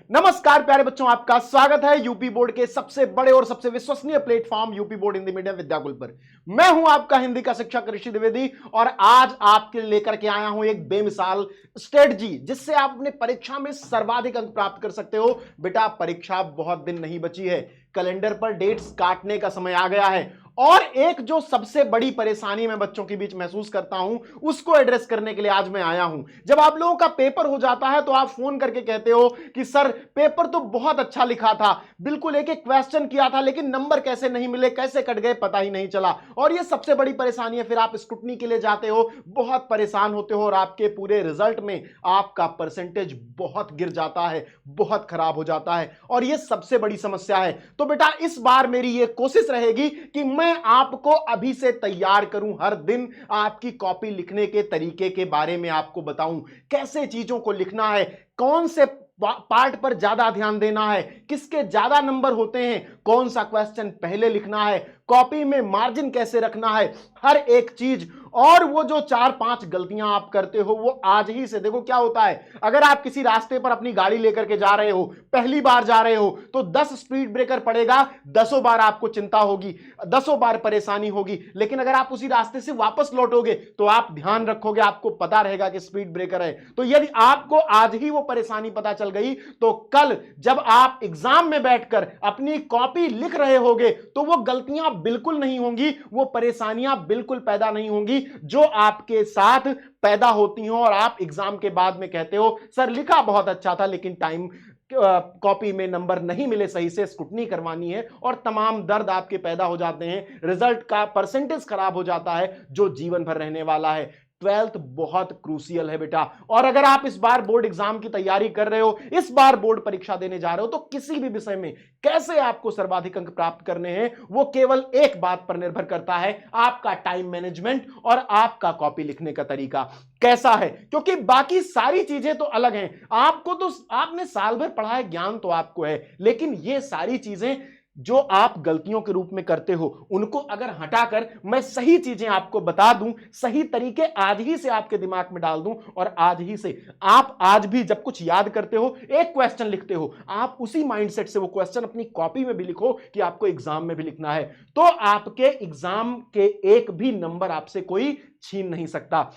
नमस्कार प्यारे बच्चों, आपका स्वागत है यूपी बोर्ड के सबसे बड़े और सबसे विश्वसनीय platform UP board Hindi medium Vidyakul पर। मैं हूं आपका हिंदी का शिक्षक ऋषि द्विवेदी और आज आपके लिए लेकर के आया हूं एक बेमिसाल स्ट्रेटजी जिससे आप अपने परीक्षा में सर्वाधिक अंक प्राप्त कर सकते हो। बेटा, परीक्षा बहुत दिन नहीं बची है, कैलेंडर पर डेट्स काटने का समय आ गया है और एक जो सबसे बड़ी परेशानी मैं बच्चों के बीच महसूस करता हूं उसको एड्रेस करने के लिए आज मैं आया हूं। जब आप लोगों का पेपर हो जाता है तो आप फोन करके कहते हो कि सर पेपर तो बहुत अच्छा लिखा था, बिल्कुल एक एक क्वेश्चन किया था, लेकिन नंबर कैसे नहीं मिले, कैसे कट गए पता ही नहीं चला। और ये सबसे बड़ी परेशानी है। फिर आप स्क्रूटनी के लिए जाते हो, बहुत परेशान होते हो और आपके पूरे रिजल्ट में आपका परसेंटेज बहुत गिर जाता है, बहुत खराब हो जाता है और ये सबसे बड़ी समस्या है। तो बेटा, इस बार मेरी ये कोशिश रहेगी कि मैं आपको अभी से तैयार करूं, हर दिन आपकी कॉपी लिखने के तरीके के बारे में आपको बताऊं, कैसे चीजों को लिखना है, कौन से पार्ट पर ज्यादा ध्यान देना है, किसके ज्यादा नंबर होते हैं, कौन सा क्वेश्चन पहले लिखना है, कॉपी में मार्जिन कैसे रखना है, हर एक चीज। और वो जो 4-5 गलतियां आप करते हो वो आज ही से देखो क्या होता है। अगर आप किसी रास्ते पर अपनी गाड़ी लेकर के जा रहे हो, पहली बार जा रहे हो, तो 10 स्पीड ब्रेकर पड़ेगा, 10 बार आपको चिंता होगी, 10 बार परेशानी होगी। लेकिन अगर आप उसी रास्ते से वापस लौटोगे तो आप ध्यान रखोगे, आपको पता रहेगा कि स्पीड ब्रेकर है। तो यदि आपको आज ही वो परेशानी पता चल गई तो कल जब आप एग्जाम में बैठकर अपनी कॉपी लिख रहे होगे तो वो गलतियां बिल्कुल नहीं होंगी, वो परेशानियां बिल्कुल पैदा नहीं होंगी जो आपके साथ पैदा होती हो और आप एग्जाम के बाद में कहते हो सर लिखा बहुत अच्छा था लेकिन टाइम कॉपी में नंबर नहीं मिले, सही से स्क्रूटनी करवानी है और तमाम दर्द आपके पैदा हो जाते हैं, रिजल्ट का परसेंटेज खराब हो जाता है जो जीवन भर रहने वाला है। 12th बहुत क्रूसियल है बेटा। और अगर आप इस बार बोर्ड एग्जाम की तैयारी कर रहे हो, इस बार बोर्ड परीक्षा देने जा रहे हो, तो किसी भी विषय में कैसे आपको सर्वाधिक अंक प्राप्त करने हैं वो केवल एक बात पर निर्भर करता है, आपका टाइम मैनेजमेंट और आपका कॉपी लिखने का तरीका कैसा है। क्योंकि बाकी सारी चीजें तो अलग हैं, आपको तो आपने साल भर पढ़ा है, ज्ञान तो आपको है, लेकिन ये सारी चीजें जो आप गलतियों के रूप में करते हो उनको अगर हटाकर मैं सही चीजें आपको बता दूं, सही तरीके आज ही से आपके दिमाग में डाल दूं और आज ही से आप आज भी जब कुछ याद करते हो, एक क्वेश्चन लिखते हो, आप उसी माइंडसेट से वो क्वेश्चन अपनी कॉपी में भी लिखो कि आपको एग्जाम में भी लिखना है, तो आपके एग्जाम के एक भी नंबर आपसे कोई छीन नहीं सकता।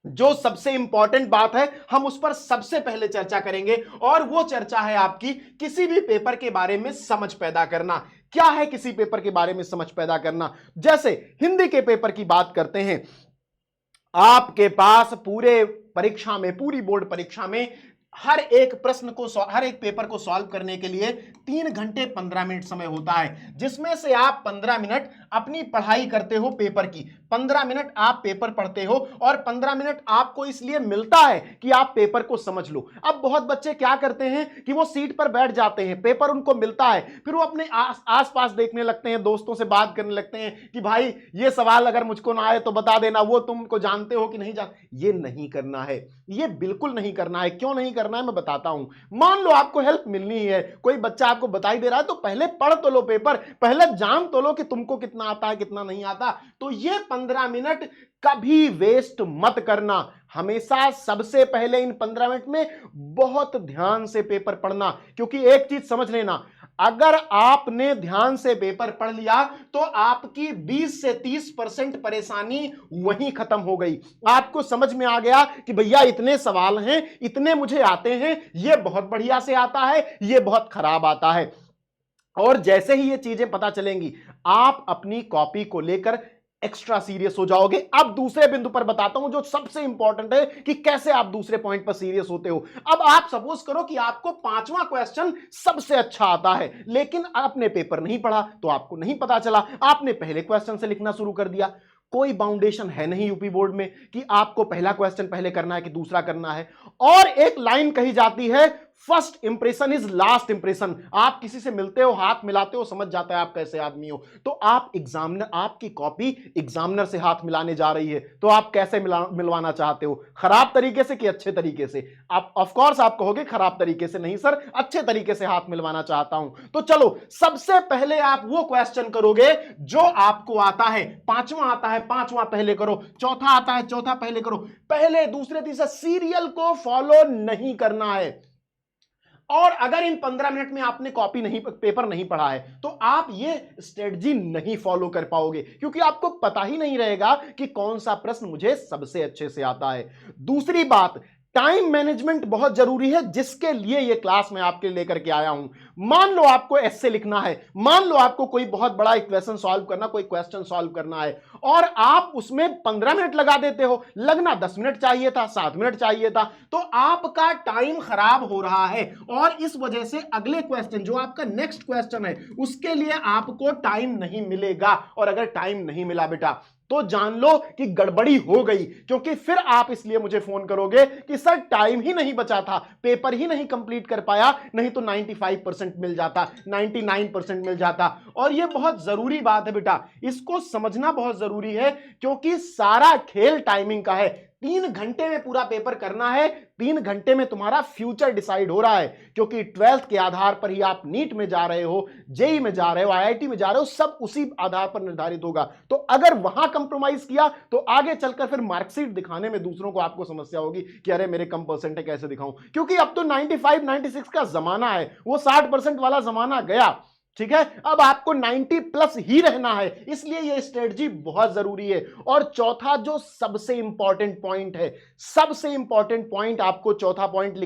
जो सबसे इंपॉर्टेंट बात है हम उस पर सबसे पहले चर्चा करेंगे और वो चर्चा है आपकी किसी भी पेपर के बारे में समझ पैदा करना। क्या है किसी पेपर के बारे में समझ पैदा करना? जैसे हिंदी के पेपर की बात करते हैं, आपके पास पूरे परीक्षा में, पूरी बोर्ड परीक्षा में हर एक प्रश्न को, हर एक पेपर को सॉल्व करने के लिए 3 घंटे 15 मिनट समय होता है, जिसमें से आप 15 मिनट अपनी पढ़ाई करते हो पेपर की, 15 मिनट आप पेपर पढ़ते हो और 15 मिनट आपको इसलिए मिलता है कि आप पेपर को समझ लो। अब बहुत बच्चे क्या करते हैं कि वो सीट पर बैठ जाते हैं, पेपर उनको मिलता है, फिर वो अपने आस पास देखने लगते हैं, दोस्तों से बात करने लगते हैं कि भाई ये सवाल अगर मुझको ना आए तो बता देना, वो तुमको जानते हो कि नहीं ये नहीं करना है, ये बिल्कुल नहीं करना है। क्यों नहीं करना है मैं बताता हूं। मान लो आपको हेल्प मिलनी ही है, कोई बच्चा आपको बता ही दे रहा है, तो पहले पढ़ तो लो पेपर, पहले जान तो लो कि तुमको कितना आता है कितना नहीं आता। तो ये 15 मिनट कभी वेस्ट मत करना, हमेशा सबसे पहले इन 15 मिनट में बहुत ध्यान से पेपर पढ़ना। क्योंकि एक चीज समझ लेना, अगर आपने ध्यान से पेपर पढ़ लिया तो आपकी 20 से 30% परेशानी वहीं खत्म हो गई। आपको समझ में आ गया कि भैया इतने सवाल हैं, इतने मुझे आते हैं, ये बहुत बढ़िया से आता है, ये बहुत खराब आता है। और जैसे ही ये चीजें पता चलेंगी आप अपनी कॉपी को लेकर एक्स्ट्रा सीरियस हो जाओगे। अब दूसरे बिंदु पर बताता हूं जो सबसे इंपॉर्टेंट है कि कैसे आप दूसरे पॉइंट पर सीरियस होते हो। अब आप सपोज करो कि आपको 5वां क्वेश्चन सबसे अच्छा आता है, लेकिन आपने पेपर नहीं पढ़ा तो आपको नहीं पता चला, आपने पहले क्वेश्चन से लिखना शुरू कर दिया। कोई बाउंडेशन है नहीं यूपी बोर्ड में कि आपको पहला क्वेश्चन पहले करना है कि दूसरा करना है। और एक लाइन कही जाती है, first impression is last impression. आप किसी से मिलते हो, हाथ मिलाते हो, समझ जाता है आप कैसे आदमी हो। तो आप एग्जामिनर, आपकी कॉपी एग्जामिनर से हाथ मिलाने जा रही है, तो आप कैसे मिलवाना चाहते हो, खराब तरीके से कि अच्छे तरीके से? आप ऑफ कोर्स आप कहोगे खराब तरीके से, नहीं सर अच्छे तरीके से हाथ मिलवाना चाहता हूं। तो चलो सबसे पहले आप वो क्वेश्चन करोगे जो आपको आता है, 5वां आता है 5वां पहले करो, चौथा आता है चौथा पहले करो। पहले दूसरे तीसरे सीरियल को फॉलो नहीं करना है। और अगर इन 15 मिनट में आपने कॉपी नहीं, पेपर नहीं पढ़ा है, तो आप ये स्ट्रेटजी नहीं फॉलो कर पाओगे, क्योंकि आपको पता ही नहीं रहेगा कि कौन सा प्रश्न मुझे सबसे अच्छे से आता है। दूसरी बात, टाइम मैनेजमेंट बहुत जरूरी है, जिसके लिए ये क्लास मैं आपके लेकर के आया हूं। मान लो आपको एस्से लिखना है, मान लो आपको कोई बहुत बड़ा इक्वेशन सॉल्व करना, कोई क्वेश्चन सॉल्व करना है, और आप उसमें 15 मिनट लगा देते हो, लगना 10 मिनट चाहिए था, 7 मिनट चाहिए था, तो आपका टाइम खराब हो रहा है, और इस वजह से अगले क्वेश्चन, जो आपका नेक्स्ट क्वेश्चन है, उसके लिए आपको टाइम नहीं मिलेगा। और अगर टाइम नहीं मिला बेटा, तो जान लो कि गड़बड़ी हो गई, क्योंकि फिर आप इसलिए मुझे फोन करोगे कि सर टाइम ही नहीं बचा था, पेपर ही नहीं कंप्लीट कर पाया, नहीं तो 95% मिल जाता, 99% मिल जाता। और यह बहुत जरूरी बात है बेटा, इसको समझना बहुत जरूरी है, क्योंकि सारा खेल टाइमिंग का है। 3 घंटे में पूरा पेपर करना है, 3 घंटे में तुम्हारा फ्यूचर डिसाइड हो रहा है, क्योंकि 12th के आधार पर ही आप नीट में जा रहे हो, जेई में जा रहे हो, आईआईटी में जा रहे हो, सब उसी आधार पर निर्धारित होगा। तो अगर वहां कंप्रोमाइज किया तो आगे चलकर फिर मार्कशीट दिखाने में दूसरों को आपको समस्या होगी कि अरे मेरे कम परसेंट है, कैसे दिखाऊं, क्योंकि अब तो 95 96 का जमाना है, वो 60% वाला जमाना गया। ठीक है, अब आपको 90 प्लस ही रहना है, इसलिए यह स्ट्रेटजी बहुत जरूरी है। और चौथा जो सबसे इंपॉर्टेंट पॉइंट है, सबसे इंपॉर्टेंट पॉइंट, आपको चौथा पॉइंट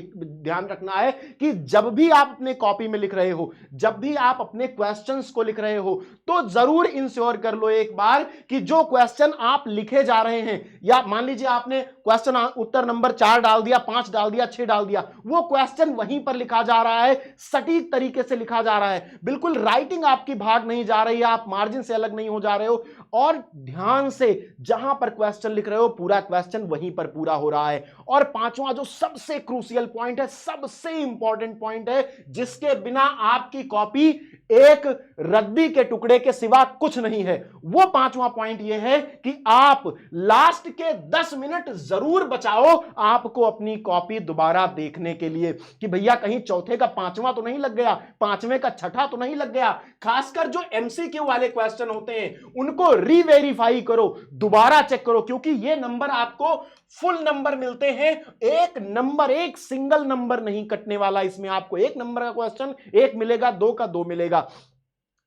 ध्यान रखना है कि जब भी आप अपने कॉपी में लिख रहे हो, जब भी आप अपने क्वेश्चंस को लिख रहे हो, तो जरूर इंश्योर कर लो एक बार कि जो क्वेश्चन आप लिखे जा रहे हैं, या मान लीजिए आपने क्वेश्चन उत्तर नंबर 4 डाल दिया, 5 डाल दिया, 6 डाल दिया, वो क्वेश्चन वहीं पर लिखा जा रहा है, सटीक तरीके से लिखा जा रहा है, बिल्कुल राइटिंग आपकी भाग नहीं जा रही है, आप मार्जिन से अलग नहीं हो जा रहे हो, और ध्यान से जहां पर क्वेश्चन लिख रहे हो पूरा क्वेश्चन वहीं पर पूरा हो रहा है। और पांचवा जो सबसे क्रूशियल पॉइंट है, सबसे इंपॉर्टेंट पॉइंट है, जिसके बिना आपकी कॉपी एक रद्दी के टुकड़े के सिवा कुछ नहीं है, वो पांचवा पॉइंट यह है कि आप लास्ट के 10 मिनट जरूर बचाओ आपको अपनी कॉपी दोबारा देखने के लिए, कि भैया कहीं चौथे का पांचवा तो नहीं लग गया, पांचवें का छठा तो नहीं लग गया। खासकर जो एमसीक्यू वाले क्वेश्चन होते हैं उनको रीवेरीफाई करो, दोबारा चेक करो, क्योंकि ये नंबर आपको फुल नंबर मिलते हैं, एक नंबर, एक सिंगल नंबर नहीं कटने वाला इसमें, आपको एक नंबर का क्वेश्चन एक मिलेगा, 2 का 2 मिलेगा,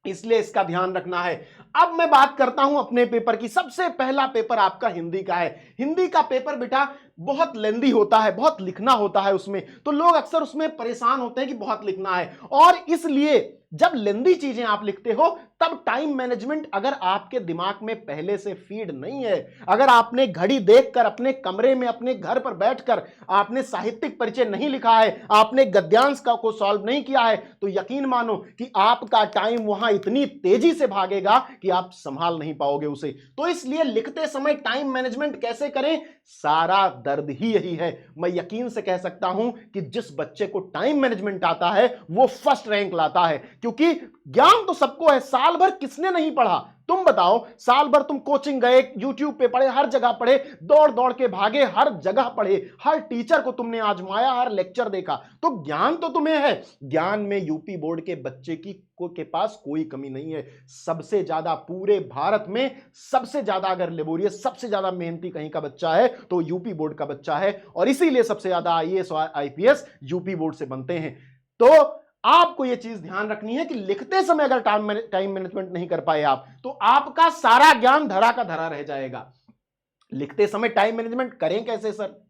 इसलिए इसका ध्यान रखना है। अब मैं बात करता हूं अपने पेपर की। सबसे पहला पेपर आपका हिंदी का है। हिंदी का पेपर बेटा बहुत लेंदी होता है, बहुत लिखना होता है उसमें, तो लोग अक्सर उसमें परेशान होते हैं कि बहुत लिखना है, और इसलिए जब लेंदी चीजें आप लिखते हो तब टाइम मैनेजमेंट अगर आपके दिमाग में पहले से फीड नहीं है, अगर आपने घड़ी देखकर अपने कमरे में अपने घर पर बैठकर आपने साहित्यिक परिचय नहीं लिखा है, आपने गद्यांश का को सॉल्व नहीं किया है, तो यकीन मानो कि आपका टाइम वहां इतनी तेजी से भागेगा कि आप संभाल नहीं पाओगे उसे। तो इसलिए लिखते समय टाइम मैनेजमेंट कैसे करें, सारा दर्द ही यही है। मैं यकीन से कह सकता हूं कि जिस बच्चे को टाइम मैनेजमेंट आता है वो फर्स्ट रैंक लाता है, क्योंकि ज्ञान तो सबको है, साल भर किसने नहीं पढ़ा, तुम बताओ, साल भर तुम कोचिंग गए, यूट्यूब पे पढ़े, हर जगह पढ़े, दौड़ दौड़ के भागे, हर जगह पढ़े, हर टीचर को तुमने आजमाया, हर लेक्चर देखा, तो ज्ञान तो तुम्हें है। ज्ञान में यूपी बोर्ड के बच्चे के पास कोई कमी नहीं है। सबसे ज्यादा पूरे भारत में सबसे ज्यादा अगर लेबोरियस, सबसे ज्यादा मेहनती कहीं का बच्चा है तो यूपी बोर्ड का बच्चा है, और इसीलिए सबसे ज्यादा आईएएस और आईपीएस यूपी बोर्ड से बनते हैं। तो आपको यह चीज ध्यान रखनी है कि लिखते समय अगर टाइम मैनेजमेंट नहीं कर पाए आप, तो आपका सारा ज्ञान धरा का धरा रह जाएगा। लिखते समय टाइम मैनेजमेंट करें कैसे सर,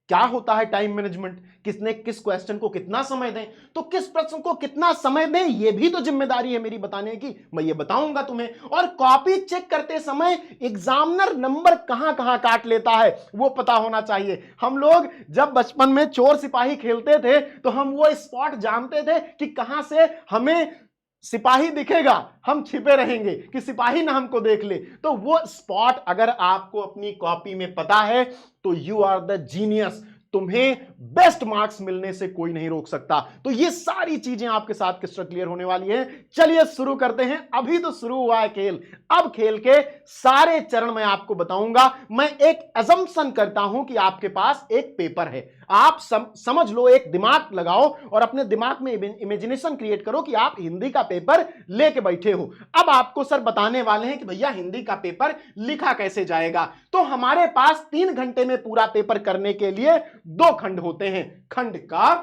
क्या होता है टाइम मैनेजमेंट, किसने किस क्वेश्चन को कितना समय दें, तो किस प्रश्न को कितना समय दें, यह भी तो जिम्मेदारी है मेरी बताने की, मैं ये बताऊंगा तुम्हें। और कॉपी चेक करते समय एग्जामिनर नंबर कहां कहां काट लेता है वो पता होना चाहिए। हम लोग जब बचपन में चोर सिपाही खेलते थे तो हम वो स्पॉट जानते थे कि कहां से हमें सिपाही दिखेगा, हम छिपे रहेंगे कि सिपाही ना हमको देख ले। तो वो स्पॉट अगर आपको अपनी कॉपी में पता है तो यू आर द जीनियस, तुम्हें बेस्ट मार्क्स मिलने से कोई नहीं रोक सकता। तो ये सारी चीजें आपके साथ क्रिस्टल क्लियर होने वाली है। चलिए शुरू करते हैं, अभी तो शुरू हुआ है खेल, अब खेल के सारे चरण मैं आपको बताऊंगा। मैं एक असम्पशन करता हूं कि आपके पास एक पेपर है, आप समझ लो, एक दिमाग लगाओ और अपने दिमाग में इमेजिनेशन क्रिएट करो कि आप हिंदी का पेपर लेके बैठे हो। अब आपको सर बताने वाले हैं कि भैया हिंदी का पेपर लिखा कैसे जाएगा। तो हमारे पास 3 घंटे में पूरा पेपर करने के लिए 2 खंड होते हैं। खंड का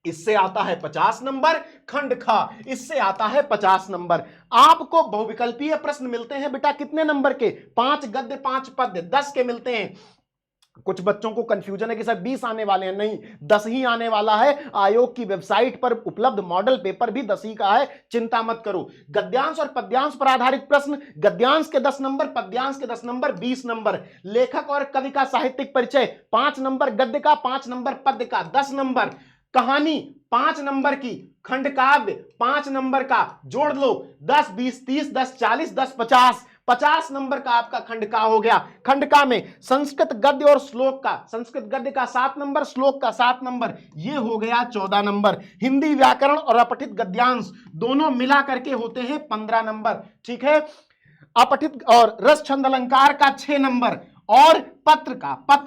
इससे आता है 50 नंबर। खंड ख, इससे आता है 50 नंबर। आपको बहुविकल्पीय प्रश्न मिलते हैं बेटा कितने नंबर के? 5 गद्य 5 पद्य 10 के मिलते हैं। कुछ बच्चों को कंफ्यूजन है कि सर 20 आने वाले हैं, नहीं 10 ही आने वाला है। आयोग की वेबसाइट पर उपलब्ध मॉडल पेपर भी 10 ही का है, चिंता मत करो। गद्यांश और पद्यांश पर आधारित प्रश्न, गद्यांश के 10 नंबर, पद्यांश के 10 नंबर, 20 नंबर। लेखक और कवि का साहित्यिक परिचय 5 नंबर गद्य का, 5 नंबर पद्य का, 10 नंबर। कहानी 5 नंबर की, खंड काव्य 5 नंबर का, जोड़ लो 10 20 30 10 40 10 50, 50 नंबर का आपका खंड का हो गया। खंड का में संस्कृत गद्य और श्लोक का, संस्कृत गद्य का 7 नंबर, श्लोक का 7 नंबर, ये हो गया 14 नंबर। हिंदी व्याकरण और अपठित गद्यांश दोनों मिला करके होते हैं 15 नंबर, ठीक है। अपठित और रस छंद अलंकार का 6 नंबर, और पत्र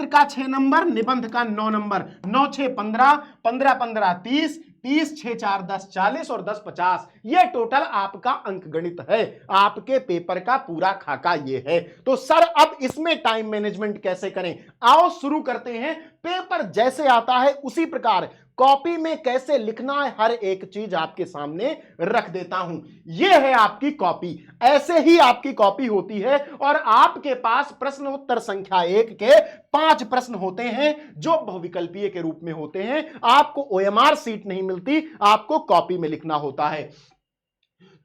का 6 नंबर, निबंध का 9 नंबर। 9 6 15, 15 15 30, 30 6 4 10 40 और 10 50। ये टोटल आपका अंक गणित है। आपके पेपर का पूरा खाका ये है। तो सर अब इसमें टाइम मैनेजमेंट कैसे करें? आओ शुरू करते हैं। पेपर जैसे आता है उसी प्रकार कॉपी में कैसे लिखना है, हर एक चीज आपके सामने रख देता हूं। यह है आपकी कॉपी। ऐसे ही आपकी कॉपी होती है और आपके पास प्रश्न उत्तर संख्या 1 के 5 प्रश्न होते हैं जो बहुविकल्पीय के रूप में होते हैं। आपको ओएमआर सीट नहीं मिलती, आपको कॉपी में लिखना होता है।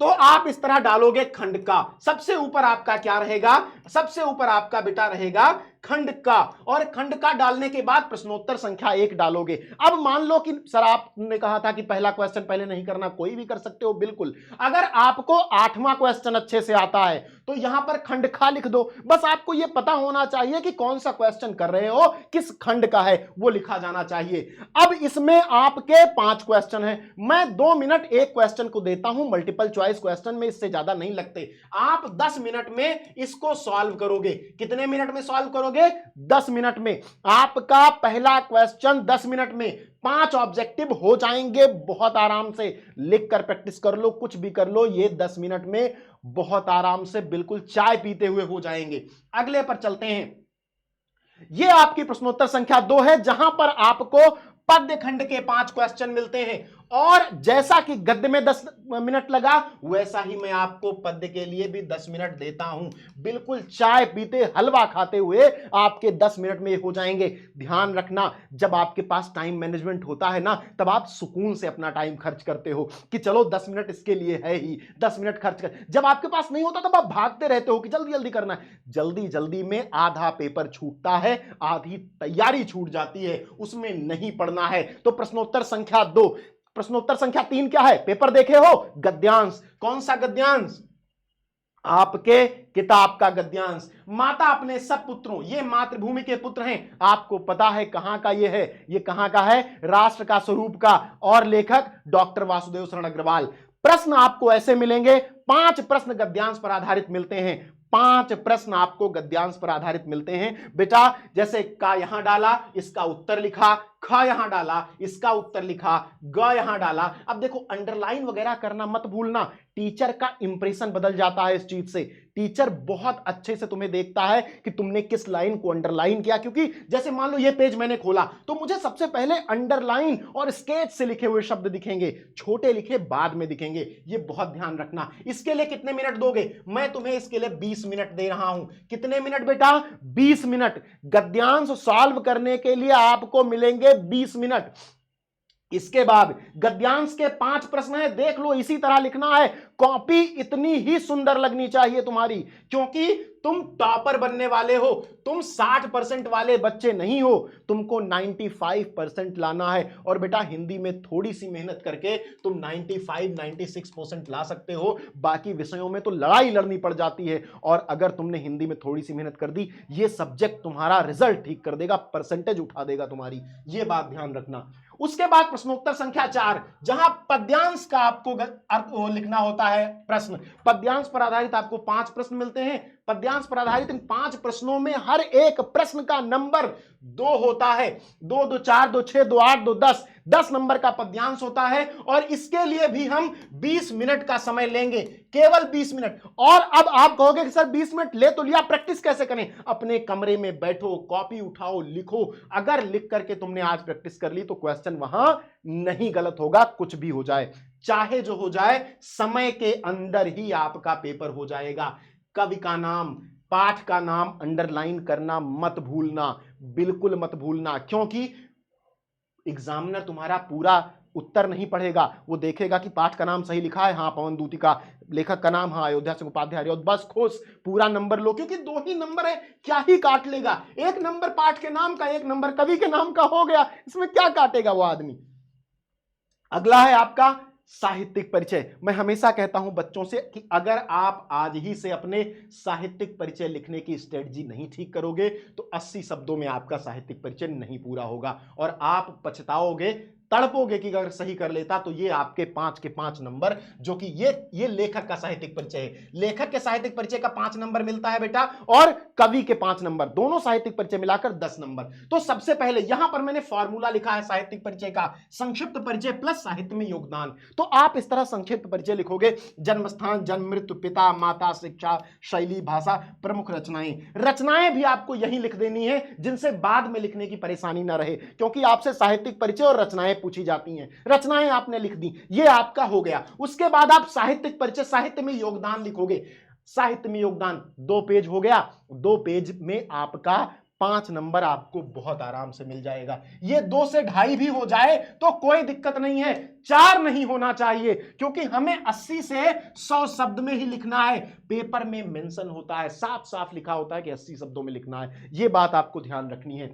तो आप इस तरह डालोगे खंड का, सबसे ऊपर आपका क्या रहेगा? सबसे ऊपर आपका बेटा रहेगा खंड का, और खंड का डालने के बाद प्रश्नोत्तर संख्या 1 डालोगे। अब मान लो कि सर आपने कहा था कि पहला क्वेश्चन पहले नहीं करना, कोई भी कर सकते हो, बिल्कुल। अगर आपको 8वां क्वेश्चन अच्छे से आता है तो यहां पर खंड खा लिख दो। बस आपको यह पता होना चाहिए कि कौन सा क्वेश्चन कर रहे हो, किस खंड का है, वो लिखा जाना चाहिए। अब इसमें आपके 5 क्वेश्चन हैं। मैं 2 मिनट एक क्वेश्चन को देता हूं, मल्टीपल चॉइस क्वेश्चन में इससे ज्यादा नहीं लगते। आप 10 मिनट में इसको सॉल्व करोगे। कितने मिनट में सॉल्व करोगे? 10 मिनट में। आपका पहला क्वेश्चन 10 मिनट में 5 ऑब्जेक्टिव हो जाएंगे। बहुत आराम से लिख कर प्रैक्टिस कर लो, कुछ भी कर लो, ये 10 मिनट में बहुत आराम से बिल्कुल चाय पीते हुए हो जाएंगे। अगले पर चलते हैं। ये आपकी प्रश्नोत्तर संख्या 2 है, जहां पर आपको पद्य खंड के 5 क्वेश्चन मिलते हैं। और जैसा कि गद्य में 10 मिनट लगा, वैसा ही मैं आपको पद्य के लिए भी 10 मिनट देता हूं। बिल्कुल चाय पीते हलवा खाते हुए आपके 10 मिनट में हो जाएंगे। ध्यान रखना, जब आपके पास टाइम मैनेजमेंट होता है ना, तब आप सुकून से अपना टाइम खर्च करते हो कि चलो 10 मिनट इसके लिए है ही, 10 मिनट खर्च कर। जब आपके पास नहीं होता तब आप भागते रहते हो कि जल्दी जल्दी करना है। जल्दी जल्दी में आधा पेपर छूटता है, आधी तैयारी छूट जाती है, उसमें नहीं पढ़ना है। तो प्रश्नोत्तर संख्या 2। प्रश्नोत्तर संख्या 3 क्या है? पेपर देखे हो, गद्यांश। कौन सा गद्यांश? आपके किताब का गद्यांश। माता अपने सब पुत्रों, ये मातृभूमि के पुत्र हैं। आपको पता है कहां का ये है? ये कहां का है? राष्ट्र का स्वरूप का, और लेखक डॉक्टर वासुदेव शरण अग्रवाल। प्रश्न आपको ऐसे मिलेंगे, 5 प्रश्न गद्यांश पर आधारित मिलते हैं। 5 प्रश्न आपको गद्यांश पर आधारित मिलते हैं बेटा। जैसे का यहां डाला, इसका उत्तर लिखा, ख यहां डाला, इसका उत्तर लिखा, ग यहां डाला। अब देखो, अंडरलाइन वगैरह करना मत भूलना, टीचर का इंप्रेशन बदल जाता है इस चीज से। टीचर बहुत अच्छे से तुम्हें देखता है कि तुमने किस लाइन को अंडरलाइन किया, क्योंकि जैसे मान लो ये पेज मैंने खोला तो मुझे सबसे पहले अंडरलाइन और स्केच से लिखे हुए शब्द दिखेंगे, छोटे लिखे बाद में दिखेंगे। ये बहुत ध्यान रखना। इसके लिए कितने मिनट दोगे? मैं तुम्हें इसके लिए 20 मिनट दे रहा हूं। कितने मिनट बेटा? 20 मिनट। गद्यांश सॉल्व करने के लिए आपको मिलेंगे 20 मिनट। इसके बाद गद्यांश के 5 प्रश्न हैं, देख लो, इसी तरह लिखना है। कॉपी इतनी ही सुंदर लगनी चाहिए तुम्हारी, क्योंकि तुम टॉपर बनने वाले हो। तुम 60% वाले बच्चे नहीं हो, तुमको 95% लाना है। और बेटा हिंदी में थोड़ी सी मेहनत करके तुम 95-96% ला सकते हो। बाकी विषयों में तो लड़ाई लड़नी पड़ जाती है, और अगर तुमने हिंदी में थोड़ी सी मेहनत कर दी, ये सब्जेक्ट तुम्हारा रिजल्ट ठीक कर देगा, परसेंटेज उठा देगा तुम्हारी। ये बात ध्यान रखना। उसके बाद प्रश्नोत्तर संख्या 4, जहां पद्यांश का आपको अर्थ लिखना होता है प्रश्न। पद्यांश पर आधारित आपको 5 प्रश्न मिलते हैं। पद्यांश पर आधारित इन 5 प्रश्नों में हर एक प्रश्न का नंबर 2 होता है। 2 2 4 2 6 2 8 2 10। 10 नंबर का पद्यांश होता है और इसके लिए भी हम 20 मिनट का समय लेंगे, केवल 20 मिनट। और अब आप कहोगे कि सर 20 मिनट ले तो लिया, प्रैक्टिस कैसे करें? अपने कमरे में बैठो, कॉपी उठाओ, लिखो। अगर लिख करके तुमने आज प्रैक्टिस कर ली तो क्वेश्चन वहां नहीं गलत होगा, कुछ भी हो जाए, चाहे जो हो जाए, समय के अंदर ही आपका पेपर हो जाएगा। कवि का नाम, पाठ का नाम अंडरलाइन करना मत भूलना, बिल्कुल मत भूलना, क्योंकि एग्जामिनर तुम्हारा पूरा उत्तर नहीं पढ़ेगा, वो देखेगा कि पाठ का नाम सही लिखा है, हाँ पवन दूती का, लेखक का नाम हाँ अयोध्या सिंह उपाध्याय, और बस खुश, पूरा नंबर लो, क्योंकि 2 ही नंबर है, क्या ही काट लेगा? 1 नंबर पाठ के नाम का, 1 नंबर कवि के नाम का हो गया, इसमें क्या काटेगा वो आदमी? अगला है आपका साहित्यिक परिचय। मैं हमेशा कहता हूं बच्चों से कि अगर आप आज ही से अपने साहित्यिक परिचय लिखने की स्ट्रेटजी नहीं ठीक करोगे तो 80 शब्दों में आपका साहित्यिक परिचय नहीं पूरा होगा और आप पछताओगे, तड़पोगे कि अगर सही कर लेता तो ये आपके 5 के 5 नंबर, जो कि ये लेखक का साहित्यिक परिचय है। लेखक के साहित्यिक परिचय का 5 नंबर मिलता है बेटा, और कवि के 5 नंबर, दोनों साहित्यिक परिचय मिलाकर 10 नंबर। तो सबसे पहले यहां पर मैंने फॉर्मूला लिखा है साहित्यिक परिचय का, संक्षिप्त परिचय प्लस साहित्य में योगदान। तो आप इस तरह संक्षिप्त परिचय लिखोगे, जन्म स्थान, जन्म, मृत्यु, पिता माता, शिक्षा, शैली, भाषा, प्रमुख रचनाएं। रचनाएं भी आपको यही लिख देनी है जिनसे बाद में लिखने की परेशानी ना रहे, क्योंकि आपसे साहित्यिक परिचय और रचनाएं पूछी जाती हैं। रचनाएं आपने लिख दी, ये आपका हो गया। उसके बाद आप साहित्यिक परिचय, साहित्य में योगदान लिखोगे। साहित्य में योगदान 2 पेज हो गया, 2 पेज में आपका 5 नंबर आपको बहुत आराम से मिल जाएगा। ये 2 से 2.5 भी हो जाए तो कोई दिक्कत नहीं है, 4 नहीं होना चाहिए, क्योंकि हमें 80 से 100 शब्द में ही लिखना है। पेपर में मेंशन होता है, साफ साफ लिखा होता है कि 80 शब्दों में लिखना है, ये बात आपको ध्यान रखनी है।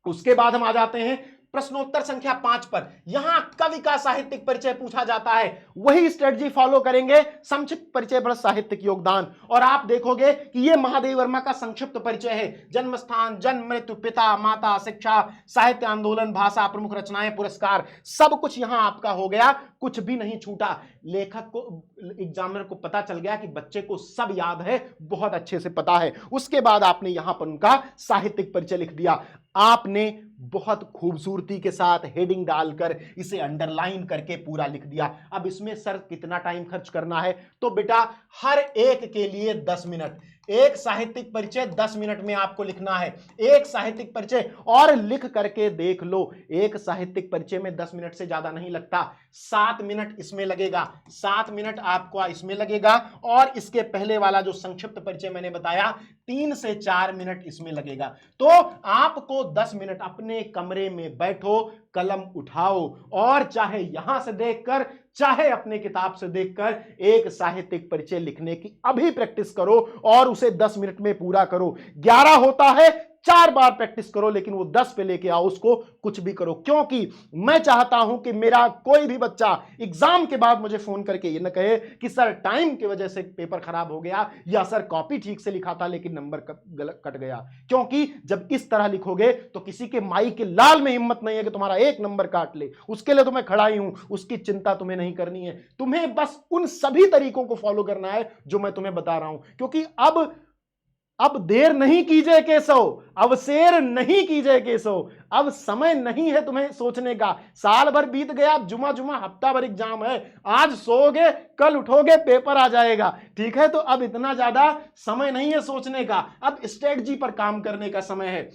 उसके बाद हम आ जाते हैं प्रश्नोत्तर संख्या 5 पर। यहां कवि का साहित्यिक परिचय पूछा जाता है, वही स्ट्रेटजी फॉलो करेंगे, संक्षिप्त परिचय प्लस साहित्यिक योगदान। और आप देखोगे कि यह महादेव वर्मा का संक्षिप्त परिचय है, जन्म स्थान, जन्म, मृत्यु, पिता माता, शिक्षा, साहित्य आंदोलन, भाषा, प्रमुख रचनाएं, पुरस्कार, सब कुछ यहां आपका हो गया, कुछ भी नहीं छूटा। लेखक को, एग्जामिनर को पता चल गया कि बच्चे को सब याद है, बहुत अच्छे से पता है। उसके बाद आपने यहां पर उनका साहित्यिक परिचय लिख दिया। आपने बहुत खूबसूरती के साथ हेडिंग डालकर इसे अंडरलाइन करके पूरा लिख दिया। अब इसमें सर कितना टाइम खर्च करना है? तो बेटा हर एक के लिए 10 मिनट, एक साहित्यिक परिचय 10 मिनट में आपको लिखना है, एक साहित्यिक परिचय। और लिख करके देख लो, एक साहित्यिक परिचय में 10 मिनट से ज्यादा नहीं लगता, 7 मिनट इसमें लगेगा, 7 मिनट आपको इसमें लगेगा, और इसके पहले वाला जो संक्षिप्त परिचय मैंने बताया 3 से 4 मिनट इसमें लगेगा। तो आपको 10 मिनट अपने कमरे में बैठो, कलम उठाओ, और चाहे यहां से देखकर चाहे अपने किताब से देखकर एक साहित्यिक परिचय लिखने की अभी प्रैक्टिस करो और उसे 10 मिनट में पूरा करो। 11 होता है, 4 बार प्रैक्टिस करो, लेकिन वो 10 पे लेके आओ, उसको कुछ भी करो, क्योंकि मैं चाहता हूं कि मेरा कोई भी बच्चा एग्जाम के बाद मुझे फोन करके ये ना कहे कि सर टाइम की वजह से पेपर खराब हो गया, या सर कॉपी ठीक से लिखा था लेकिन नंबर गलत कट गया। क्योंकि जब इस तरह लिखोगे तो किसी के माई के लाल में हिम्मत नहीं है कि तुम्हारा 1 नंबर काट ले, उसके लिए तो मैं खड़ा ही हूं, उसकी चिंता तुम्हें नहीं करनी है। तुम्हें बस उन सभी तरीकों को फॉलो करना है जो मैं तुम्हें बता रहा हूं, क्योंकि अब देर नहीं कीजिए केशव, अब शेर नहीं कीजिए केशव, अब समय नहीं है तुम्हें सोचने का। साल भर बीत गया, जुमा जुमा हफ्ता भर एग्जाम है, आज सोओगे कल उठोगे पेपर आ जाएगा, ठीक है? तो अब इतना ज्यादा समय नहीं है सोचने का, अब स्ट्रेटजी पर काम करने का समय है।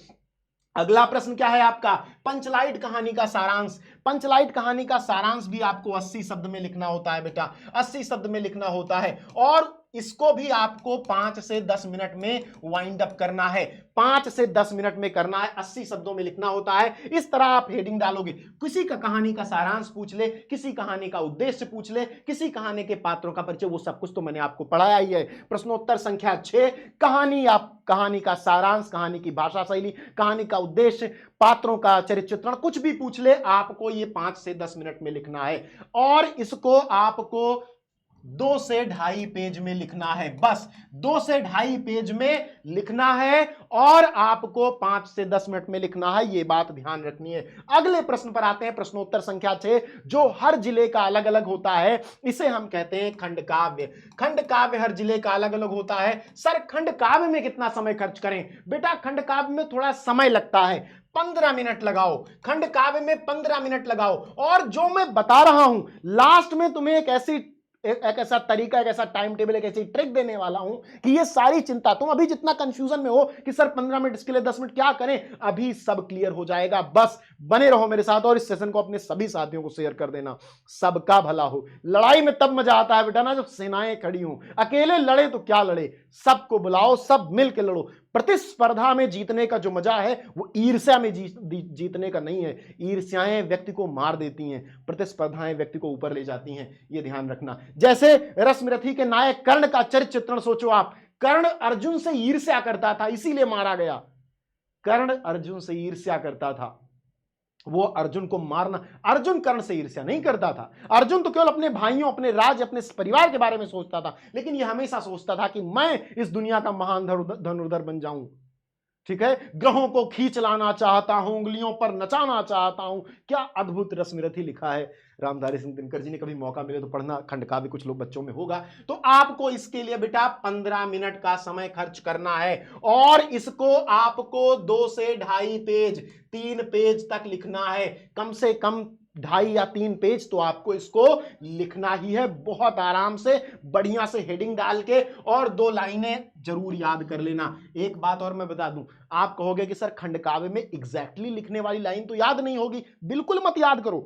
अगला प्रश्न क्या है आपका? पंचलाइट कहानी का सारांश। पंचलाइट कहानी का सारांश भी आपको 80 शब्द में लिखना होता है बेटा, 80 शब्द में लिखना होता है, और इसको भी आपको 5 से 10 मिनट में वाइंड अप करना है, 5 से 10 मिनट में करना है, 80 शब्दों में लिखना होता है। इस तरह आप हेडिंग डालोगे, किसी का कहानी का सारांश पूछ ले, किसी कहानी का उद्देश्य पूछ ले, किसी कहानी के पात्रों का परिचय, वो सब कुछ तो मैंने आपको पढ़ाया ही है। प्रश्नोत्तर संख्या 6, कहानी, आप कहानी का सारांश, कहानी की भाषा शैली, कहानी का उद्देश्य, पात्रों का चरित्र चित्रण, कुछ भी पूछ ले, आपको ये 5 से 10 मिनट में लिखना है। और इसको आपको 2 से ढाई पेज में लिखना है, बस 2 से ढाई पेज में लिखना है और आपको 5 से 10 मिनट में लिखना है, यह बात ध्यान रखनी है। अगले प्रश्न पर आते हैं, प्रश्नोत्तर संख्या 6, जो हर जिले का अलग अलग होता है, इसे हम कहते हैं खंड काव्य। खंड काव्य हर जिले का अलग अलग होता है। सर खंड काव्य में कितना समय खर्च करें? बेटा खंड काव्य में थोड़ा समय लगता है, 15 मिनट लगाओ, खंड काव्य में 15 मिनट लगाओ। और जो मैं बता रहा हूं लास्ट में तुम्हें एक ऐसा तरीका, एक ऐसा टाइम टेबल, एक ऐसी ट्रिक देने वाला हूं कि ये सारी चिंता, तुम अभी जितना कंफ्यूजन में हो कि सर 15 मिनट इसके लिए 10 मिनट क्या करें, अभी सब क्लियर हो जाएगा। बस बने रहो मेरे साथ और इस सेशन को अपने सभी साथियों को शेयर कर देना। सबका भला हो। लड़ाई में तब मजा आता है बेटा ना जब सेनाएं खड़ी हों। अकेले लड़े तो क्या लड़े, सबको बुलाओ, सब मिलकर लड़ो। प्रतिस्पर्धा में जीतने का जो मजा है वो ईर्ष्या में जीतने का नहीं है। ईर्ष्याएं व्यक्ति को मार देती हैं, प्रतिस्पर्धाएं व्यक्ति को ऊपर ले जाती हैं, ये ध्यान रखना। जैसे रश्मिरथी के नायक कर्ण का चरित्र चित्रण सोचो आप। कर्ण अर्जुन से ईर्ष्या करता था, इसीलिए मारा गया। कर्ण अर्जुन से ईर्ष्या करता था, वो अर्जुन को मारना, अर्जुन कर्ण से ईर्ष्या नहीं करता था। अर्जुन तो केवल अपने भाइयों, अपने राज्य, अपने परिवार के बारे में सोचता था, लेकिन यह हमेशा सोचता था कि मैं इस दुनिया का महान धनुर्धर बन जाऊं। ठीक है, ग्रहों को खींच लाना चाहता हूं, उंगलियों पर नचाना चाहता हूं। क्या अद्भुत रश्मिरथी लिखा है रामधारी सिंह दिनकर जी ने। कभी मौका मिले तो पढ़ना, खंड का भी कुछ लोग बच्चों में होगा। तो आपको इसके लिए बेटा 15 मिनट का समय खर्च करना है और इसको आपको 2 से ढाई पेज, 3 पेज तक लिखना है। कम से कम 2.5 या 3 पेज तो आपको इसको लिखना ही है, बहुत आराम से, बढ़िया से हेडिंग डाल के, और 2 लाइनें जरूर याद कर लेना। एक बात और मैं बता दूं, आप कहोगे कि सर खंड काव्य में एग्जैक्टली लिखने वाली लाइन तो याद नहीं होगी। बिल्कुल मत याद करो,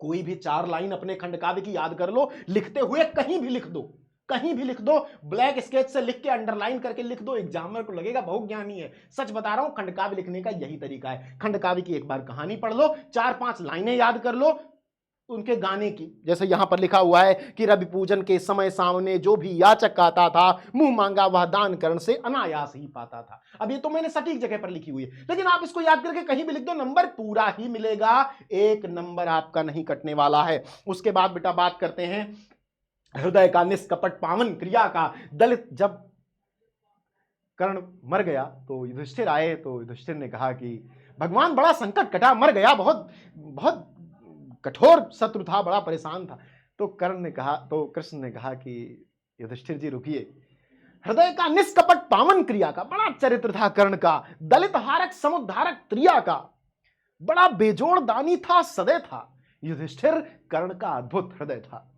कोई भी 4 लाइन अपने खंड काव्य की याद कर लो, लिखते हुए कहीं भी लिख दो, कहीं भी लिख दो, ब्लैक स्केच से लिख के अंडरलाइन करके लिख दो, एग्जामिनर को लगेगा बहुत ज्ञानी है। सच बता रहा हूं, खंड काव्य लिखने का यही तरीका है। खंड काव्य की एक बार कहानी पढ़ लो, 4-5 लाइनें याद कर लो उनके गाने की। जैसे यहां पर लिखा हुआ है कि रवि पूजन के समय सामने जो भी याचक आता था, मुंह मांगा वह दान करण से अनायास ही पाता था। अब ये तो मैंने सटीक जगह पर लिखी हुई है, लेकिन आप इसको याद करके कहीं भी लिख दो, नंबर पूरा ही मिलेगा, 1 नंबर आपका नहीं कटने वाला है। उसके बाद बेटा बात करते हैं हृदय का निष्कपट पावन क्रिया का। दलित, जब कर्ण मर गया तो युधिष्ठिर आए, तो युधिष्ठिर ने कहा कि भगवान बड़ा संकट कटा, मर गया, बहुत बहुत कठोर शत्रु था, बड़ा परेशान था। तो कर्ण ने कहा, तो कृष्ण ने कहा कि युधिष्ठिर जी रुकिए, हृदय का निष्कपट पावन क्रिया का बड़ा चरित्र था कर्ण का, दलित हारक समुद्धारक त्रिया का, बड़ा बेजोड़ दानी था, सदैव था। युधिष्ठिर कर्ण का अद्भुत हृदय था।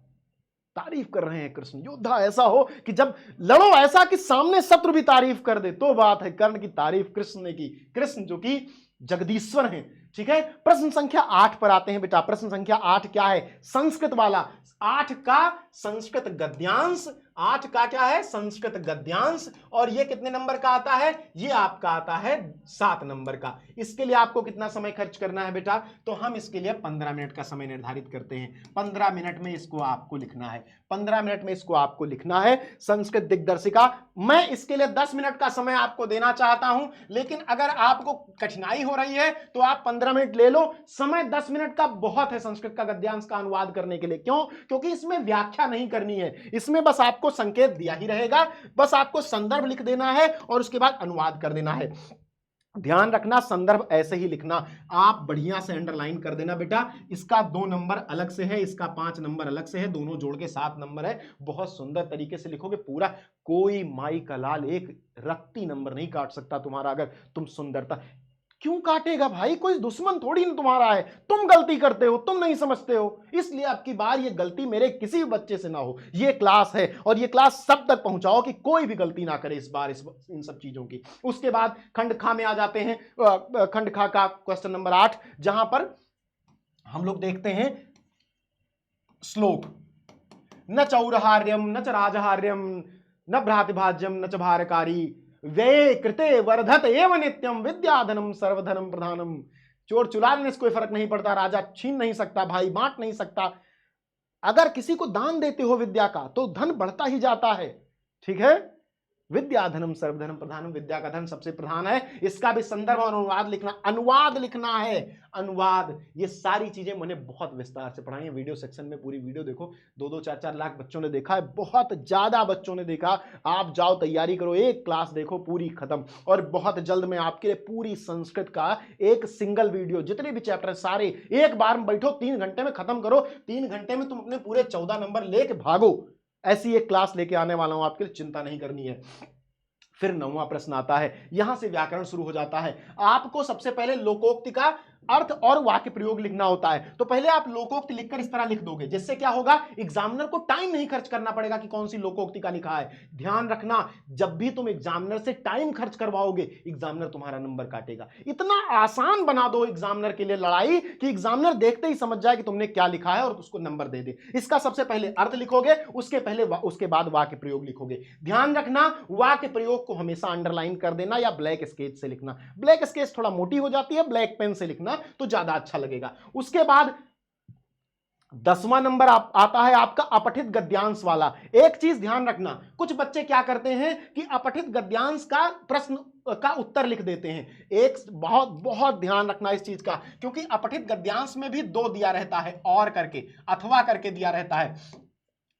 तारीफ कर रहे हैं कृष्ण, योद्धा ऐसा हो कि जब लड़ो ऐसा कि सामने शत्रु भी तारीफ कर दे, तो बात है। कर्ण की तारीफ कृष्ण ने की, कृष्ण जो कि जगदीश्वर हैं। ठीक है, प्रश्न संख्या 8 पर आते हैं बेटा। प्रश्न संख्या 8 क्या है? संस्कृत वाला, 8 का संस्कृत गद्यांश, 8 का क्या है? संस्कृत गद्यांश। और ये कितने नंबर का आता है? ये आपका आता है 7 नंबर का। इसके लिए आपको कितना समय खर्च करना है बेटा? तो हम इसके लिए 15 मिनट का समय निर्धारित करते हैं। 15 मिनट में इसको आपको लिखना है, 15 मिनट में इसको आपको लिखना है। संस्कृत दिग्दर्शिका, मैं इसके लिए 10 मिनट का समय आपको देना चाहता हूं, लेकिन अगर आपको कठिनाई हो रही है तो आप 15 मिनट ले लो। समय 10 मिनट का बहुत है संस्कृत का गद्यांश का अनुवाद करने के लिए। क्यों? क्योंकि इसमें व्याख्या नहीं करनी है, इसमें बस आपको संकेत दिया ही रहेगा, बस आपको संदर्भ लिख देना है और उसके बाद अनुवाद कर देना है। ध्यान रखना, संदर्भ ऐसे ही लिखना, आप बढ़िया से अंडरलाइन कर देना बेटा। इसका 2 नंबर अलग से है, इसका 5 नंबर अलग से है, दोनों जोड़ के 7 नंबर है। बहुत सुंदर तरीके से लिखोगे पूरा, कोई माई का लाल एक रत्ती नंबर नहीं काट सकता तुम्हारा अगर तुम सुंदरता। क्यों काटेगा भाई? कोई दुश्मन थोड़ी ना तुम्हारा है, तुम गलती करते हो, तुम नहीं समझते हो, इसलिए आपकी बार ये गलती मेरे किसी भी बच्चे से ना हो। ये क्लास है और ये क्लास सब तक पहुंचाओ कि कोई भी गलती ना करे इस बार इन सब चीजों की। उसके बाद खंड खा में आ जाते हैं। खंड खा का क्वेश्चन नंबर 8, जहां पर हम लोग देखते हैं श्लोक, न चौरहार्यम न च राजहार्यम न भ्रातिभाज्यम न च भारकारी वे कृते वर्धत एवं नित्यम विद्याधनम सर्वधनम प्रधानम। चोर चुरा लेने से कोई फर्क नहीं पड़ता, राजा छीन नहीं सकता, भाई बांट नहीं सकता। अगर किसी को दान देते हो विद्या का तो धन बढ़ता ही जाता है। ठीक है, विद्याधनम सर्वधनम प्रधानम, विद्या का धन सबसे प्रधान है। इसका भी संदर्भ और अनुवाद लिखना है। अनुवाद, ये सारी चीजें मैंने बहुत विस्तार से पढ़ाई है वीडियो सेक्शन में, पूरी वीडियो देखो। 2-2 4-4 लाख बच्चों ने देखा है, बहुत ज्यादा बच्चों ने देखा। आप जाओ तैयारी करो, एक क्लास देखो पूरी खत्म। और बहुत जल्द मैं आपके लिए पूरी संस्कृत का एक सिंगल वीडियो, जितने भी चैप्टर सारे एक बार में बैठो 3 घंटे में खत्म करो, 3 घंटे में तुम अपने पूरे 14 नंबर लेके भागो, ऐसी एक क्लास लेके आने वाला हूं आपके लिए, चिंता नहीं करनी है। फिर 9वां प्रश्न आता है, यहां से व्याकरण शुरू हो जाता है। आपको सबसे पहले लोकोक्ति का अर्थ और वाक्य प्रयोग लिखना होता है। तो पहले आप लोकोक्ति लिखकर इस तरह लिख दोगे, जिससे क्या होगा, एग्जामिनर को टाइम नहीं खर्च करना पड़ेगा कि कौन सी लोकोक्ति का लिखा है। ध्यान रखना, जब भी तुम एग्जामिनर से टाइम खर्च करवाओगे, एग्जामिनर तुम्हारा नंबर काटेगा। इतना आसान बना दो एग्जामिनर के लिए लड़ाई कि एग्जामिनर देखते ही समझ जाए कि तुमने क्या लिखा है और उसको नंबर दे दे। इसका सबसे पहले अर्थ लिखोगे, उसके बाद वाक्य प्रयोग लिखोगे। ध्यान रखना, वाक्य प्रयोग को हमेशा अंडरलाइन कर देना या ब्लैक स्केच से लिखना। ब्लैक स्केच थोड़ा मोटी हो जाती है, ब्लैक पेन से लिखना तो ज्यादा अच्छा लगेगा। उसके बाद 10वां नंबर आता है आपका अपठित गद्यांश वाला। एक चीज ध्यान रखना, कुछ बच्चे क्या करते हैं कि अपठित गद्यांश का प्रश्न का उत्तर लिख देते हैं। एक बहुत बहुत ध्यान रखना इस चीज का, क्योंकि अपठित गद्यांश में भी 2 दिया रहता है, और करके अथवा करके दिया रहता है।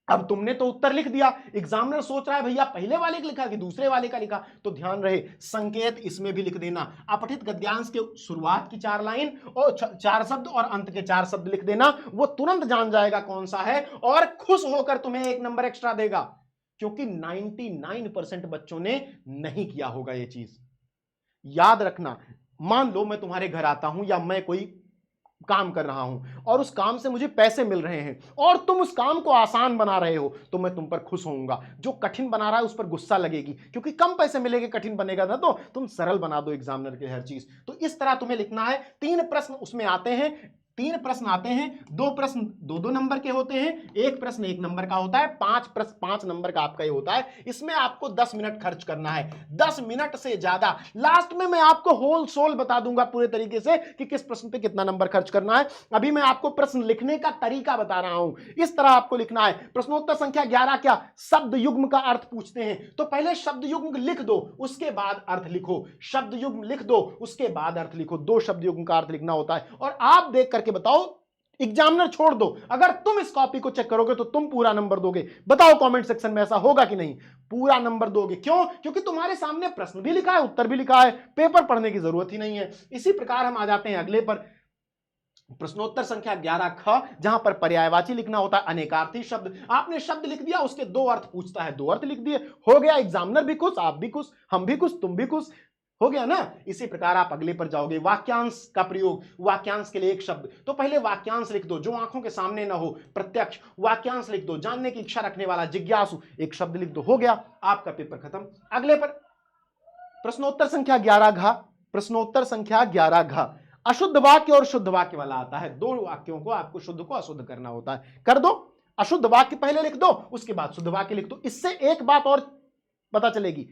अब तुमने तो उत्तर लिख दिया, एग्जामिनर सोच रहा है भैया पहले वाले का लिखा कि दूसरे वाले का लिखा, तो ध्यान रहे संकेत इसमें भी लिख देना। अपठित गद्यांश के शुरुआत की 4 लाइन और 4 शब्द और अंत के 4 शब्द लिख देना, वो तुरंत जान जाएगा कौन सा है और खुश होकर तुम्हें 1 नंबर एक्स्ट्रा देगा, क्योंकि 99% बच्चों ने नहीं किया होगा ये चीज। याद रखना, मान लो मैं तुम्हारे घर आता हूं या मैं कोई काम कर रहा हूं और उस काम से मुझे पैसे मिल रहे हैं और तुम उस काम को आसान बना रहे हो, तो मैं तुम पर खुश होऊंगा। जो कठिन बना रहा है उस पर गुस्सा लगेगी, क्योंकि कम पैसे मिलेंगे, कठिन बनेगा ना, तो तुम सरल बना दो एग्जामिनर के हर चीज। तो इस तरह तुम्हें लिखना है। 3 प्रश्न उसमें आते हैं, 3 प्रश्न आते हैं, 2 प्रश्न 2-2 नंबर के होते हैं, 1 प्रश्न 1 नंबर का होता है, 5 प्रश्न 5 नंबर का आपका ये होता है। इसमें आपको 10 मिनट खर्च करना है, 10 मिनट से ज्यादा। लास्ट में मैं आपको होल सोल बता दूंगा पूरे तरीके से कि किस प्रश्न पे कितना नंबर खर्च करना है। अभी मैं आपको प्रश्न लिखने का तरीका बता रहा हूं, इस तरह आपको लिखना है। प्रश्नोत्तर संख्या 11 क्या शब्द युग्म का अर्थ पूछते हैं, तो पहले शब्द युग्म लिख दो, उसके बाद अर्थ लिखो। शब्द युग्म लिख दो, उसके बाद अर्थ लिखो। 2 शब्द युग्म का अर्थ लिखना होता है, और आप देख करके बताओ, एग्जामिनर छोड़ दो। अगर तुम इस कॉपी को चेक करोगे तो तुम पूरा नंबर दोगे। बताओ कमेंट सेक्शन में ऐसा होगा कि नहीं, पूरा नंबर दोगे। क्यों? क्योंकि तुम्हारे सामने प्रश्न भी लिखा है, उत्तर भी लिखा है, पेपर पढ़ने की जरूरत ही नहीं है। इसी प्रकार हम आ जाते हैं अगले पर, प्रश्नोत्तर संख्या 11 ख, जहां पर पर्यायवाची लिखना होता है, अनेकार्थी शब्द। आपने शब्द लिख दिया, उसके 2 अर्थ पूछता है, 2 अर्थ लिख दिए, हो गया। एग्जामिनर भी खुश, आप भी खुश, हम भी खुश, तुम भी खुश, हो गया ना। इसी प्रकार आप अगले पर जाओगे, वाक्यांश का प्रयोग। वाक्यांश के लिए 1 शब्द, तो पहले वाक्यांश लिख दो जो आंखों के सामने ना हो, प्रत्यक्ष। वाक्यांश लिख दो, जानने की इच्छा रखने वाला, जिज्ञासु, 1 शब्द लिख दो, हो गया, आपका पेपर खत्म। अगले पर प्रश्नोत्तर संख्या 11 घ, प्रश्नोत्तर संख्या 11 घ, अशुद्ध वाक्य और शुद्ध वाक्य वाला आता है। 2 वाक्यों को आपको शुद्ध को अशुद्ध करना होता है, कर दो। अशुद्ध वाक्य पहले लिख दो, उसके बाद शुद्ध वाक्य लिख दो। इससे एक बात और पता चलेगी,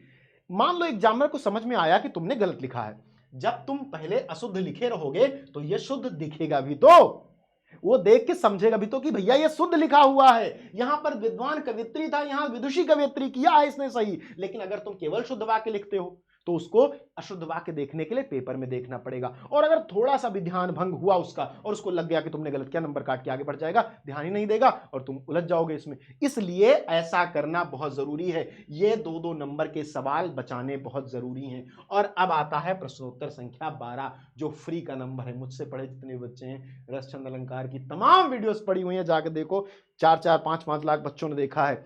मान लो एग्जामिनर को समझ में आया कि तुमने गलत लिखा है, जब तुम पहले अशुद्ध लिखे रहोगे तो यह शुद्ध दिखेगा भी, तो वो देख के समझेगा भी तो कि भैया ये शुद्ध लिखा हुआ है। यहां पर विद्वान कवित्री था, यहां विदुषी कवित्री किया है इसने सही। लेकिन अगर तुम केवल शुद्ध वाक्य लिखते हो तो उसको अशुद्ध वाक्य देखने के लिए पेपर में देखना पड़ेगा, और अगर थोड़ा सा भी ध्यान भंग हुआ उसका और उसको लग गया कि तुमने गलत किया, नंबर काट के आगे बढ़ जाएगा, ध्यान ही नहीं देगा और तुम उलझ जाओगे इसमें। इसलिए ऐसा करना बहुत जरूरी है, ये 2-2 नंबर के सवाल बचाने बहुत जरूरी हैं। और अब आता है प्रश्नोत्तर संख्या 12, जो फ्री का नंबर है। मुझसे पढ़े जितने बच्चे हैं, रसचंद अलंकार की तमाम वीडियोस पड़ी हुई हैं, जाके देखो, 4-4 5-5 लाख बच्चों ने देखा है।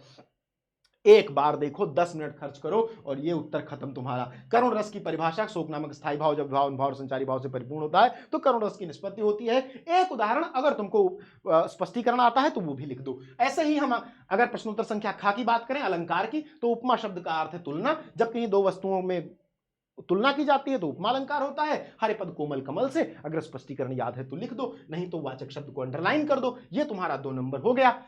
एक बार देखो, 10 मिनट खर्च करो और ये उत्तर खत्म तुम्हारा। करुण रस की परिभाषा, शोक नामक स्थायी भाव जब भाव भाव संचारी भाव से परिपूर्ण होता है तो करुण रस की निष्पत्ति होती है। एक उदाहरण अगर तुमको स्पष्टीकरण आता है तो वो भी लिख दो। ऐसे ही हम अगर प्रश्नोत्तर संख्या खा की बात करें, अलंकार की, तो उपमा शब्द का अर्थ है तुलना। जब कहीं 2 वस्तुओं में तुलना की जाती है तो उपमा अलंकार होता है। हरे पद कोमल कमल से, अगर स्पष्टीकरण याद है तो लिख दो, नहीं तो वाचक शब्द को अंडरलाइन कर दो। ये तुम्हारा 2 नंबर हो गया।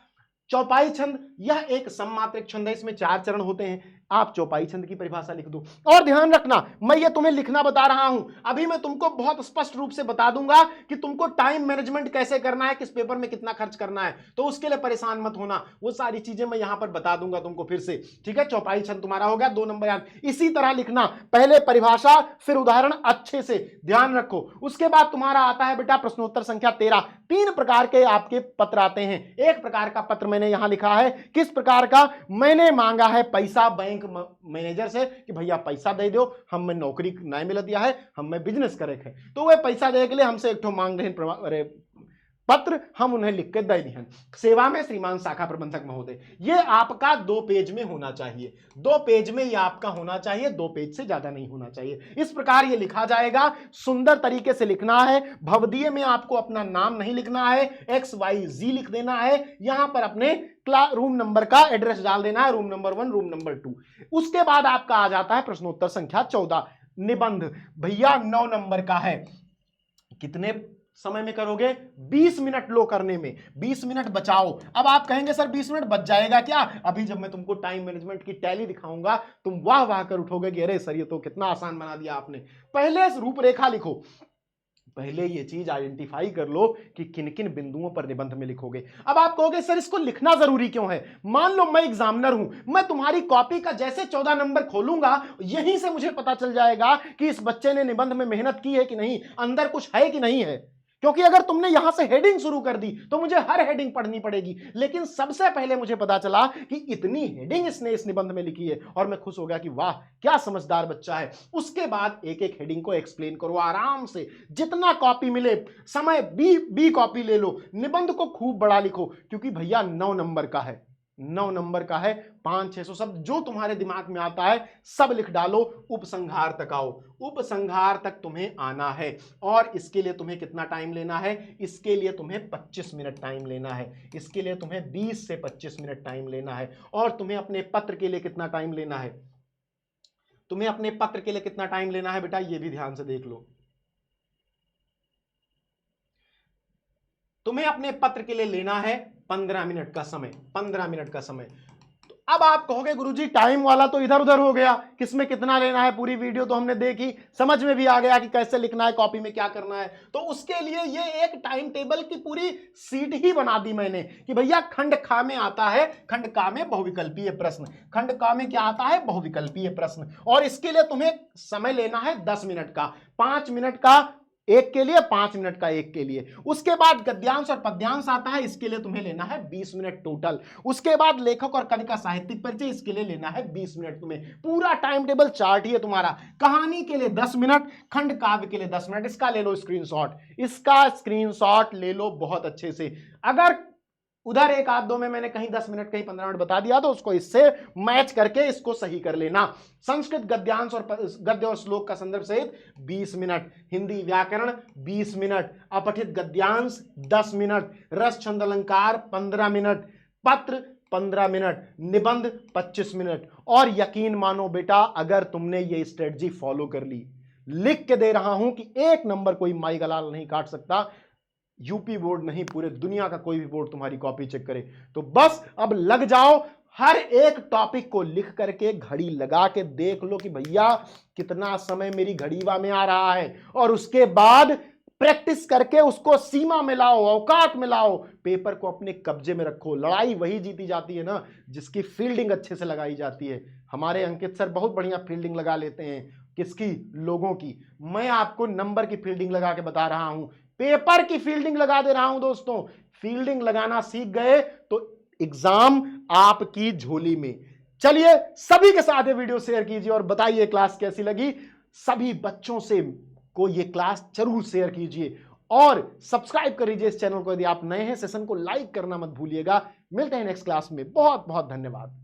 चौपाई छंद, यह एक सममात्रिक छंद है, इसमें 4 चरण होते हैं। आप चौपाई छंद की परिभाषा लिख दो। और ध्यान रखना, मैं ये तुम्हें लिखना बता रहा हूं, अभी मैं तुमको बहुत स्पष्ट रूप से बता दूंगा कि तुमको टाइम मैनेजमेंट कैसे करना है, किस पेपर में कितना खर्च करना है, तो उसके लिए परेशान मत होना, वो सारी चीजें मैं यहां पर बता दूंगा तुमको फिर से। ठीक है, चौपाई छंद तुम्हारा हो गया, 2 नंबर याद। इसी तरह लिखना, पहले परिभाषा फिर उदाहरण, अच्छे से ध्यान रखो। उसके बाद तुम्हारा आता है बेटा प्रश्नोत्तर संख्या 13। 3 प्रकार के आपके पत्र आते हैं। एक प्रकार का पत्र मैंने यहां लिखा है, किस प्रकार का, मैंने मांगा है पैसा बैंक मैनेजर से कि भैया पैसा दे दो, हमें नौकरी नहीं मिल दिया है, हमें बिजनेस करे है, तो वे पैसा देने के लिए हमसे एक ठो मांग रहे पत्र, हम उन्हें लिख के दे दिए। सेवा में श्रीमान शाखा प्रबंधक महोदय, ये आपका 2 पेज में होना चाहिए, 2 पेज में ये आपका होना चाहिए, 2 पेज से ज्यादा नहीं होना चाहिए। इस प्रकार ये लिखा जाएगा, सुंदर तरीके से लिखना है। भवदीय में आपको अपना नाम नहीं लिखना है, XYZ लिख देना है, यहां पर अपने रूम नंबर का एड्रेस डाल देना है, रूम नंबर 1, रूम नंबर 2। उसके बाद आपका आ जाता है प्रश्नोत्तर संख्या 14, निबंध। भैया 9 नंबर का है, कितने समय में करोगे, 20 मिनट लो करने में, 20 मिनट बचाओ। अब आप कहेंगे सर 20 मिनट बच जाएगा क्या, अभी जब मैं तुमको टाइम मैनेजमेंट की टैली दिखाऊंगा तुम वाह वाह कर उठोगे कि अरे सर ये तो कितना आसान बना दिया आपने। पहले रूपरेखा लिखो, पहले ये चीज आइडेंटिफाई कर लो कि किन किन बिंदुओं पर निबंध में लिखोगे। अब आप कहोगे सर इसको लिखना जरूरी क्यों है, मान लो मैं एग्जामिनर हूं, मैं तुम्हारी कॉपी का जैसे 14 नंबर खोलूंगा, यहीं से मुझे पता चल जाएगा कि इस बच्चे ने निबंध में मेहनत की है कि नहीं, अंदर कुछ है कि नहीं है। क्योंकि अगर तुमने यहां से हेडिंग शुरू कर दी तो मुझे हर हेडिंग पढ़नी पड़ेगी, लेकिन सबसे पहले मुझे पता चला कि इतनी हेडिंग इसने इस निबंध में लिखी है, और मैं खुश हो गया कि वाह क्या समझदार बच्चा है। उसके बाद एक एक हेडिंग को एक्सप्लेन करो आराम से, जितना कॉपी मिले, समय बी कॉपी ले लो, निबंध को खूब बड़ा लिखो, क्योंकि भैया 9 नंबर का है, 9 नंबर का है, 500-600 शब्द जो तुम्हारे दिमाग में आता है सब लिख डालो। उपसंहार तक आओ, उपसंहार तक तुम्हें आना है, और इसके लिए तुम्हें कितना टाइम लेना है, इसके लिए तुम्हें 25 मिनट टाइम लेना है, इसके लिए तुम्हें 20 से 25 मिनट टाइम लेना है। और तुम्हें अपने पत्र के लिए कितना टाइम लेना है, तुम्हें अपने पत्र के लिए कितना टाइम लेना है बेटा, ये भी ध्यान से देख लो। तुम्हें अपने पत्र के लिए लेना है 15 मिनट का समय, 15 मिनट का समय। तो अब आप कहोगे गुरुजी टाइम वाला तो इधर उधर हो गया, किसमें कितना लेना है, पूरी वीडियो तो हमने देखी, समझ में भी आ गया कि कैसे लिखना है, कॉपी में क्या करना है। तो उसके लिए ये एक टाइम टेबल की पूरी सीट ही बना दी मैंने कि भैया खंड खा में आता है, खंड का में बहुविकल्पीय प्रश्न, खंड का में क्या आता है, बहुविकल्पीय प्रश्न, और इसके लिए तुम्हें समय लेना है 10 मिनट का, 5 मिनट का एक के लिए, 5 मिनट का एक के लिए। उसके बाद गद्यांश और पद्यांश आता है, इसके लिए तुम्हें लेना है 20 मिनट टोटल। उसके बाद लेखक और कवि का साहित्यिक परिचय, इसके लिए लेना है 20 मिनट। तुम्हें पूरा टाइम टेबल चार्ट ही है तुम्हारा। कहानी के लिए 10 मिनट, खंड काव्य के लिए 10 मिनट। इसका ले लो स्क्रीनशॉट, इसका स्क्रीनशॉट ले लो बहुत अच्छे से। अगर उधर एक आध दो में मैंने कहीं 10 मिनट कहीं 15 मिनट बता दिया तो उसको इससे मैच करके इसको सही कर लेना। संस्कृत गद्यांश और गद्य और श्लोक का संदर्भ सहित 20 मिनट, हिंदी व्याकरण 20 मिनट, अपठित गद्यांश 10 मिनट, रस छंद अलंकार 15 मिनट, पत्र 15 मिनट, निबंध 25 मिनट। और यकीन मानो बेटा अगर तुमने ये स्ट्रेटजी फॉलो कर ली, लिख के दे रहा हूं कि 1 नंबर कोई माई गलाल नहीं काट सकता, यूपी बोर्ड नहीं पूरे दुनिया का कोई भी बोर्ड तुम्हारी कॉपी चेक करे। तो बस अब लग जाओ, हर एक टॉपिक को लिख करके घड़ी लगा के देख लो कि भैया कितना समय मेरी घड़ीवा में आ रहा है, और उसके बाद प्रैक्टिस करके उसको सीमा में लाओ, औकात में लाओ, पेपर को अपने कब्जे में रखो। लड़ाई वही जीती जाती है ना जिसकी फील्डिंग अच्छे से लगाई जाती है। हमारे अंकित सर बहुत बढ़िया फील्डिंग लगा लेते हैं, किसकी, लोगों की। मैं आपको नंबर की फील्डिंग लगा के बता रहा हूं, पेपर की फील्डिंग लगा दे रहा हूं दोस्तों। फील्डिंग लगाना सीख गए तो एग्जाम आपकी झोली में। चलिए सभी के साथ ये वीडियो शेयर कीजिए और बताइए क्लास कैसी लगी। सभी बच्चों से को ये क्लास जरूर शेयर कीजिए और सब्सक्राइब कर लीजिए इस चैनल को यदि आप नए हैं। सेशन को लाइक करना मत भूलिएगा। मिलते हैं नेक्स्ट क्लास में। बहुत बहुत धन्यवाद।